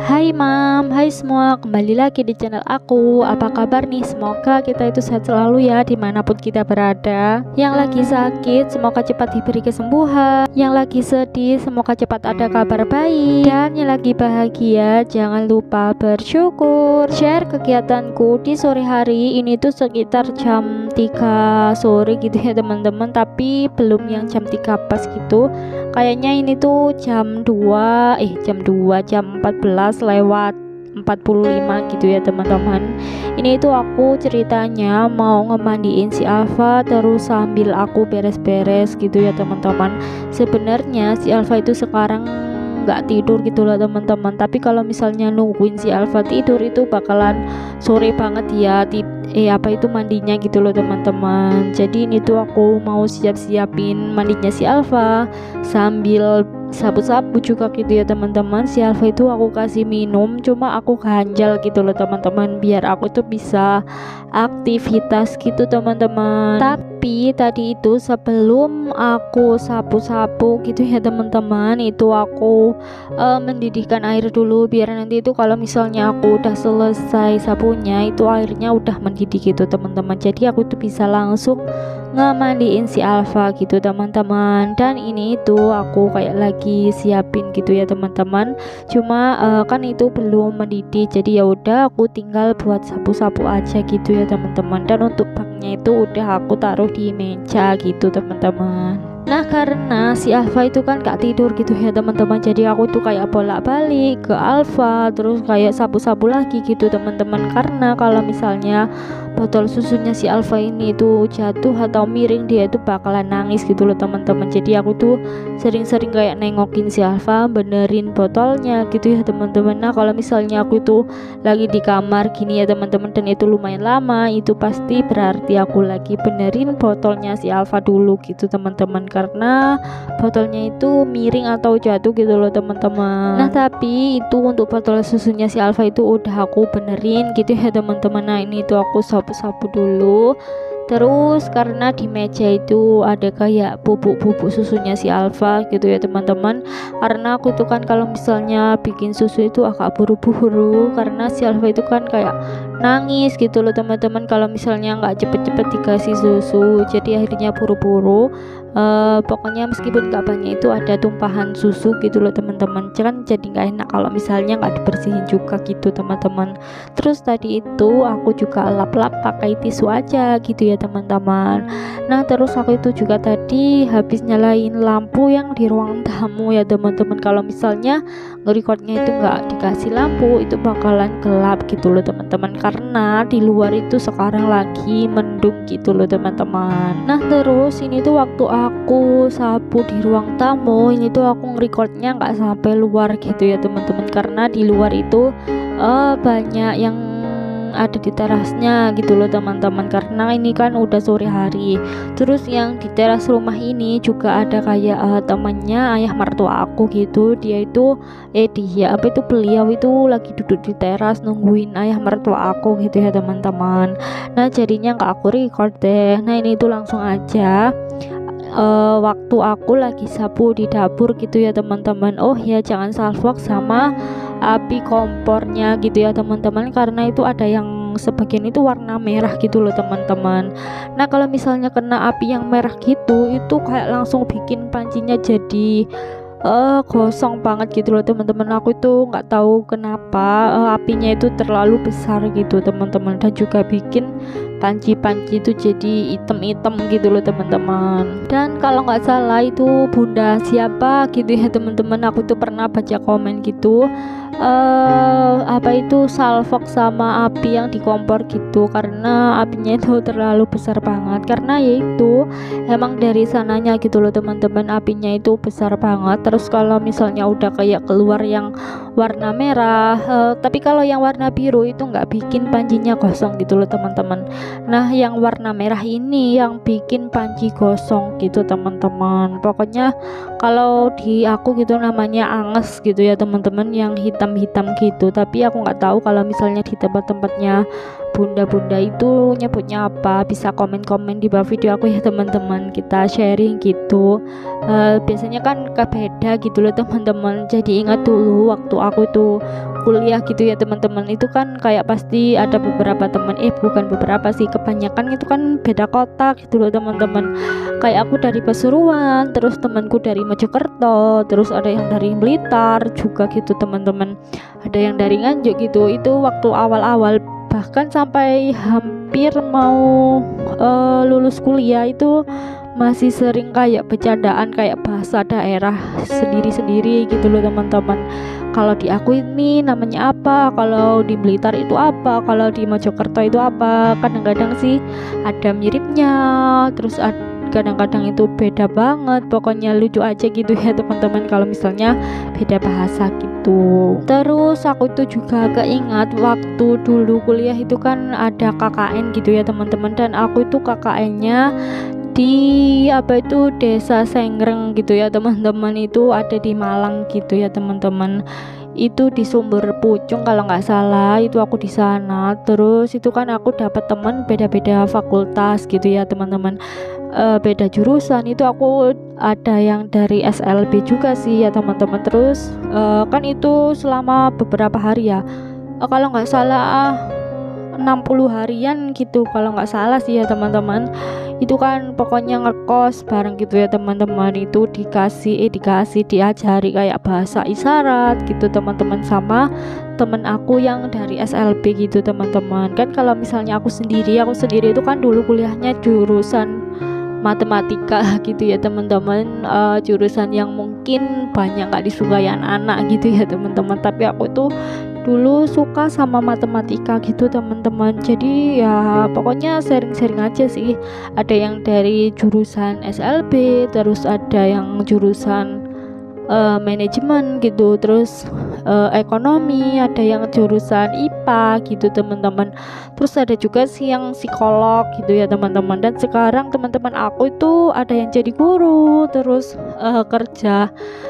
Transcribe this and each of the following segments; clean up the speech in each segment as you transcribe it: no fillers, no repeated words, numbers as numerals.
Hai Mam, hai semua, kembali lagi di channel aku. Apa kabar nih? Semoga kita itu sehat selalu ya dimanapun kita berada. Yang lagi sakit, semoga cepat diberi kesembuhan. Yang lagi sedih, semoga cepat ada kabar baik. Dan yang lagi bahagia, jangan lupa bersyukur. Share kegiatanku di sore hari ini tuh sekitar jam 3 sore gitu ya teman-teman. Tapi belum yang jam 3 pas gitu. Kayaknya ini tuh jam 14 lewat 45 gitu ya teman-teman. Ini itu aku ceritanya mau ngemandiin si Alfa terus sambil aku beres-beres gitu ya teman-teman. Sebenarnya si Alfa itu sekarang nggak tidur gitu loh teman-teman, tapi kalau misalnya nungguin si Alfa tidur itu bakalan sore banget ya mandinya gitu loh teman-teman. Jadi ini tuh aku mau siap-siapin mandinya si Alfa sambil sapu-sapu juga gitu ya teman-teman. Si Alfa itu aku kasih minum, cuma aku ganjal gitu loh teman-teman biar aku tuh bisa aktivitas gitu teman-teman. Tapi tadi itu sebelum aku sapu-sapu gitu ya teman-teman, itu aku mendidihkan air dulu biar nanti itu kalau misalnya aku udah selesai sapunya itu airnya udah mendidih gitu teman-teman. Jadi aku tuh bisa langsung ngemandiin si Alfa gitu teman-teman. Dan ini itu aku kayak lagi siapin gitu ya teman-teman. Cuma kan itu belum mendidih, jadi ya udah aku tinggal buat sapu-sapu aja gitu ya teman-teman. Dan untuk baknya itu udah aku taruh di meja gitu teman-teman. Nah karena si Alfa itu kan gak tidur gitu ya teman-teman, jadi aku tuh kayak bolak-balik ke Alfa terus kayak sapu-sapu lagi gitu teman-teman. Karena kalau misalnya botol susunya si Alfa ini itu jatuh atau miring, dia itu bakalan nangis gitu loh teman-teman. Jadi aku tuh sering-sering kayak nengokin si Alfa benerin botolnya gitu ya teman-teman. Nah kalau misalnya aku tuh lagi di kamar gini ya teman-teman dan itu lumayan lama, itu pasti berarti aku lagi benerin botolnya si Alfa dulu gitu teman-teman, karena botolnya itu miring atau jatuh gitu loh teman-teman. Nah tapi itu untuk botol susunya si Alfa itu udah aku benerin gitu ya teman-teman. Nah ini tuh aku sapu-sapu dulu. Terus karena di meja itu ada kayak bubuk-bubuk susunya si Alfa gitu ya teman-teman. Karena aku tuh kan kalau misalnya bikin susu itu agak buru-buru, karena si Alfa itu kan kayak nangis gitu loh teman-teman kalau misalnya nggak cepet-cepet dikasih susu. Jadi akhirnya buru-buru. Pokoknya meskipun nggak banyak itu ada tumpahan susu gitu loh teman-teman, kan jadi nggak enak kalau misalnya nggak dibersihin juga gitu teman-teman. Terus tadi itu aku juga lap-lap pakai tisu aja gitu ya teman-teman. Nah terus aku itu juga tadi habis nyalain lampu yang di ruang tamu ya teman-teman. Kalau misalnya nge-recordnya itu nggak dikasih lampu itu bakalan gelap gitu loh teman-teman, karena di luar itu sekarang lagi mendung gitu loh teman-teman. Nah terus ini tuh waktu aku sapu di ruang tamu, ini tuh aku nge-recordnya nggak sampai luar gitu ya teman-teman, karena di luar itu banyak yang ada di terasnya gitu loh teman-teman, karena ini kan udah sore hari. Terus yang di teras rumah ini juga ada kayak temannya ayah mertua aku gitu. Dia itu beliau itu lagi duduk di teras nungguin ayah mertua aku gitu ya teman-teman. Nah jadinya nggak aku record deh. Nah ini tuh langsung aja waktu aku lagi sapu di dapur gitu ya teman-teman. Oh ya jangan salfok sama api kompornya gitu ya teman-teman, karena itu ada yang sebagian itu warna merah gitu loh teman-teman. Nah kalau misalnya kena api yang merah gitu itu kayak langsung bikin pancinya jadi gosong banget gitu loh teman-teman. Aku itu nggak tahu kenapa apinya itu terlalu besar gitu teman-teman, dan juga bikin panci-panci itu jadi item-item gitu loh teman-teman. Dan kalau nggak salah itu bunda siapa gitu ya teman-teman, aku tuh pernah baca komen gitu salfok sama api yang di kompor gitu, karena apinya itu terlalu besar banget. Karena yaitu emang dari sananya gitu loh teman-teman, apinya itu besar banget. Terus kalau misalnya udah kayak keluar yang warna merah, tapi kalau yang warna biru itu nggak bikin pancinya gosong gitu loh teman-teman. Nah yang warna merah ini yang bikin panci gosong gitu teman-teman. Pokoknya kalau di aku gitu namanya anges gitu ya teman-teman, yang hitam-hitam gitu. Tapi aku nggak tahu kalau misalnya di tempat-tempatnya bunda-bunda itu nyebutnya apa, bisa komen-komen di bawah video aku ya teman-teman, kita sharing gitu. Biasanya kan beda gitu loh teman-teman, jadi ingat dulu waktu aku itu kuliah gitu ya teman-teman, itu kan kayak pasti ada beberapa teman, bukan beberapa sih, kebanyakan itu kan beda kota gitu loh teman-teman. Kayak aku dari Pasuruan, terus temanku dari Mojokerto, terus ada yang dari Blitar juga gitu teman-teman, ada yang dari Nganjuk gitu. Itu waktu awal-awal, bahkan sampai hampir mau lulus kuliah itu masih sering kayak bercandaan kayak bahasa daerah sendiri-sendiri gitu loh teman-teman. Kalau di aku ini namanya apa, kalau di Blitar itu apa, kalau di Mojokerto itu apa. Kadang-kadang sih ada miripnya, terus kadang-kadang itu beda banget. Pokoknya lucu aja gitu ya teman-teman kalau misalnya beda bahasa gitu. Terus aku itu juga agak ingat waktu dulu kuliah itu kan ada KKN gitu ya teman-teman, dan aku itu KKN-nya di Desa Sengreng gitu ya teman-teman, itu ada di Malang gitu ya teman-teman, itu di Sumber Pucung kalau nggak salah, itu aku di sana. Terus itu kan aku dapat teman beda-beda fakultas gitu ya teman-teman, beda jurusan. Itu aku ada yang dari SLB juga sih ya teman-teman. Terus kan itu selama beberapa hari ya, kalau nggak salah 60 harian gitu kalau nggak salah sih ya teman-teman. Itu kan pokoknya ngekos bareng gitu ya teman-teman, itu dikasih diajari kayak bahasa isyarat gitu teman-teman, sama temen aku yang dari SLB gitu teman-teman. Kan kalau misalnya aku sendiri itu kan dulu kuliahnya jurusan matematika gitu ya teman-teman, jurusan yang mungkin banyak gak disukai anak-anak gitu ya teman-teman, tapi aku tuh dulu suka sama matematika gitu teman-teman. Jadi ya pokoknya sharing-sharing aja sih. Ada yang dari jurusan SLB, terus ada yang jurusan manajemen gitu, terus ekonomi, ada yang jurusan IPA gitu teman-teman. Terus ada juga sih yang psikolog gitu ya teman-teman. Dan sekarang teman-teman aku itu ada yang jadi guru, terus kerja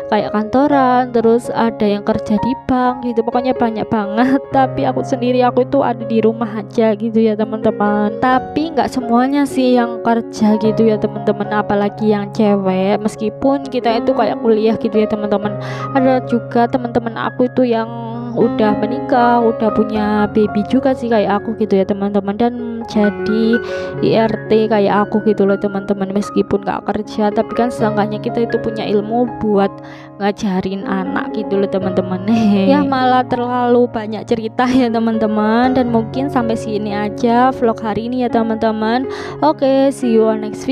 kayak kantoran, terus ada yang kerja di bank gitu. Pokoknya banyak banget. Tapi aku sendiri, aku itu ada di rumah aja gitu ya teman-teman. Tapi nggak semuanya sih yang kerja gitu ya teman-teman, apalagi yang cewek. Meskipun kita itu kayak kuliah gitu ya teman-teman, ada juga teman-teman aku itu yang udah menikah, udah punya baby juga sih kayak aku gitu ya teman-teman, dan jadi IRT kayak aku gitu loh teman-teman. Meskipun gak kerja, tapi kan seenggaknya kita itu punya ilmu buat ngajarin anak gitu loh teman-teman. Ya malah terlalu banyak cerita ya teman-teman, dan mungkin sampai sini aja vlog hari ini ya teman-teman. Oke, see you on next video.